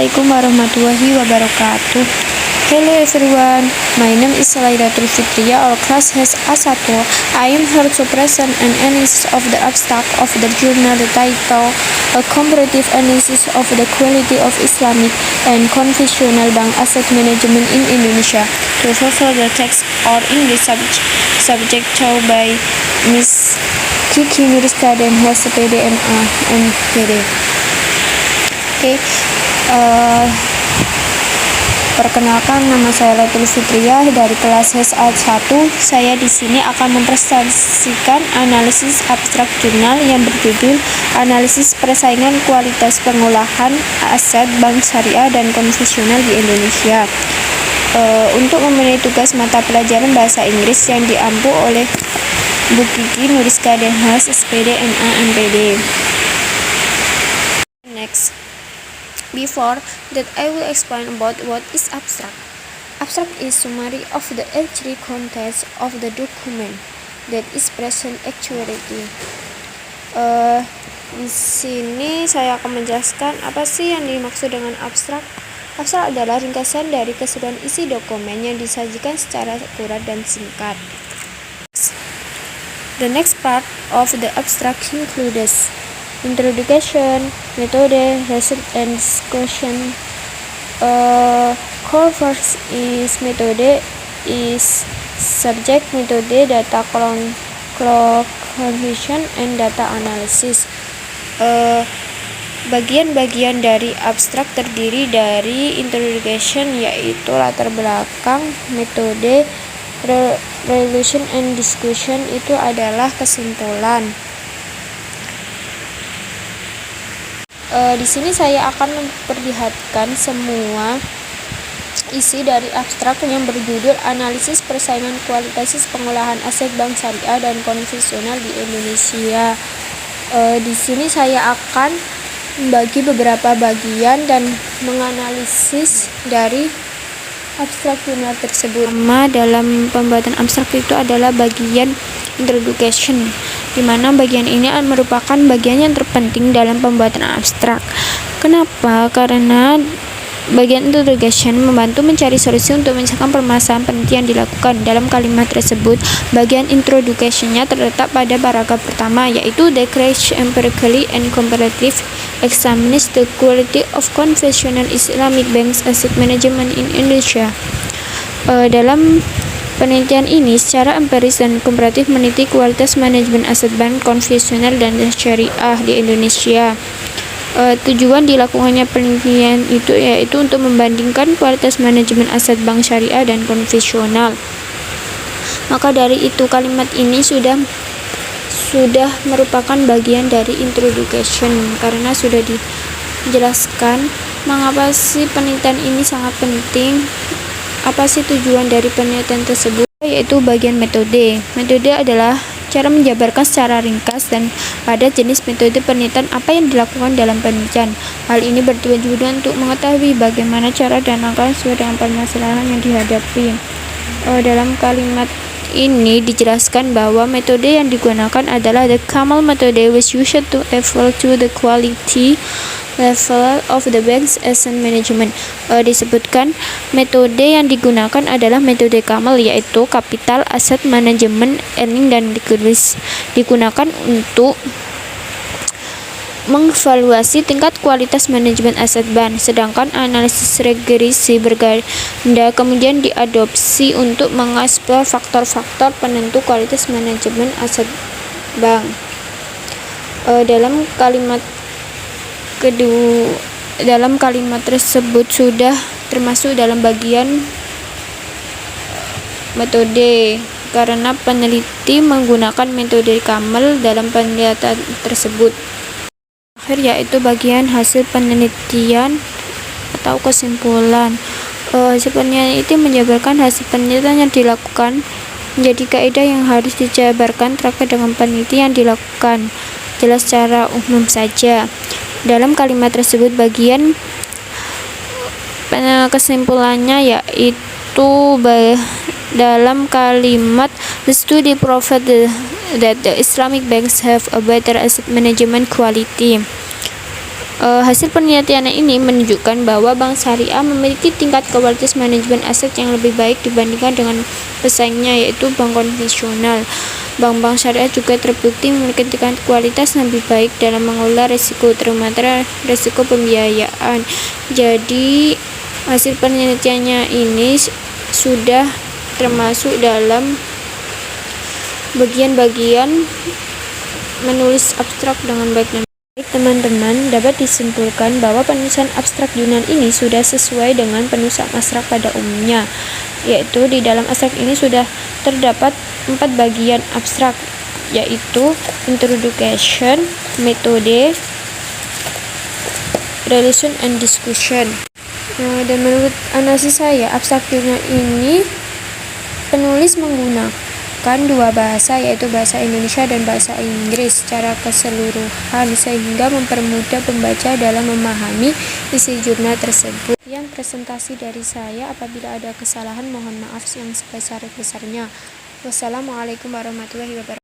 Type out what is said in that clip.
Assalamualaikum warahmatullahi wabarakatuh. Hello everyone, my name is Lailatul Fitria. Our class has A1. I am here to present an analysis of the abstract of the journal titled A Comparative Analysis of the Quality of Islamic and Conventional Bank Asset Management in Indonesia. To fulfill the text or English subject taught by Miss Kiki Nuriska dan SPD MA MPD. Perkenalkan, nama saya Lailatul Fitria dari kelas SA1. Saya di sini akan mempresentasikan analisis abstrak jurnal yang berjudul Analisis Persaingan Kualitas Pengolahan Aset Bank Syariah dan Konvensional di Indonesia. Untuk memenuhi tugas mata pelajaran bahasa Inggris yang diampu oleh Bu Kiki Nuriska dan SPD MA MPD. Next. Before that, I will explain about what is abstract. Abstract is summary of the actual contents of the document that is present actually. Di sini saya akan menjelaskan apa sih yang dimaksud dengan abstrak. Abstrak adalah ringkasan dari keseluruhan isi dokumen yang disajikan secara akurat dan singkat. The next part of the abstract includes introduction, method, result, and discussion. Core first is method, is subject, method, data collection, and data analysis. Bagian-bagian dari abstrak terdiri dari introduction, yaitu latar belakang, metode, resolution, and discussion itu adalah kesimpulan. Di sini saya akan memperlihatkan semua isi dari abstrak yang berjudul Analisis Persaingan Kualitas Pengolahan Aset Bank Syariah dan Konvensional di Indonesia. Di sini saya akan membagi beberapa bagian dan menganalisis dari abstrak jurnal tersebut. Pertama, dalam pembuatan abstrak itu adalah bagian introduction, di mana bagian ini merupakan bagian yang terpenting dalam pembuatan abstrak. Kenapa? Karena bagian introduction membantu mencari solusi untuk menyelesaikan permasalahan penting yang dilakukan. Dalam kalimat tersebut, bagian introduction-nya terletak pada paragraf pertama, yaitu Declaration empirically and comparative examines the quality of conventional Islamic banks asset management in Indonesia. Dalam penelitian ini secara empiris dan komparatif meneliti kualitas manajemen aset bank konvensional dan syariah di Indonesia. Tujuan dilakukannya penelitian itu yaitu untuk membandingkan kualitas manajemen aset bank syariah dan konvensional. Maka dari itu kalimat ini sudah merupakan bagian dari introduction, karena sudah dijelaskan mengapa sih penelitian ini sangat penting, apa sih tujuan dari penelitian tersebut, yaitu bagian metode. Metode adalah cara menjabarkan secara ringkas dan pada jenis metode penelitian apa yang dilakukan dalam penelitian. Hal ini bertujuan untuk mengetahui bagaimana cara dan langkah sesuai dengan permasalahan yang dihadapi. Dalam kalimat ini dijelaskan bahwa metode yang digunakan adalah the Camel method, which used to evaluate the quality level of the bank's asset management. Disebutkan metode yang digunakan adalah metode Camel, yaitu capital asset management, earning, dan liquidity. Digunakan untuk mengevaluasi tingkat kualitas manajemen aset bank, sedangkan analisis regresi berganda kemudian diadopsi untuk mengeksplor faktor-faktor penentu kualitas manajemen aset bank. Dalam kalimat tersebut sudah termasuk dalam bagian metode, karena peneliti menggunakan metode Camel dalam penelitian tersebut. Yaitu bagian hasil penelitian atau kesimpulan. Hasil penelitian itu menjabarkan hasil penelitian yang dilakukan menjadi kaidah yang harus dijabarkan terkait dengan penelitian yang dilakukan. Jelas secara umum saja. Dalam kalimat tersebut bagian kesimpulannya yaitu dalam kalimat the study proved that the Islamic banks have a better asset management quality. Hasil penelitian ini menunjukkan bahwa bank syariah memiliki tingkat kualitas manajemen aset yang lebih baik dibandingkan dengan pesaingnya, yaitu bank konvensional. Bank-bank syariah juga terbukti memiliki tingkat kualitas yang lebih baik dalam mengelola risiko, terutama risiko pembiayaan. Jadi hasil penelitiannya ini sudah termasuk dalam bagian-bagian menulis abstrak dengan baik dan baik. Teman-teman, dapat disimpulkan bahwa penulisan abstrak jurnal ini sudah sesuai dengan penulisan abstrak pada umumnya, yaitu di dalam abstrak ini sudah terdapat 4 bagian abstrak, yaitu introduction, metode, relation, and discussion. Dan menurut analisis saya, abstrak jurnal ini penulis menggunakan 2 bahasa, yaitu bahasa Indonesia dan bahasa Inggris secara keseluruhan, sehingga mempermudah pembaca dalam memahami isi jurnal tersebut. Yang presentasi dari saya, apabila ada kesalahan mohon maaf yang sebesar-besarnya. Wassalamualaikum warahmatullahi wabarakatuh.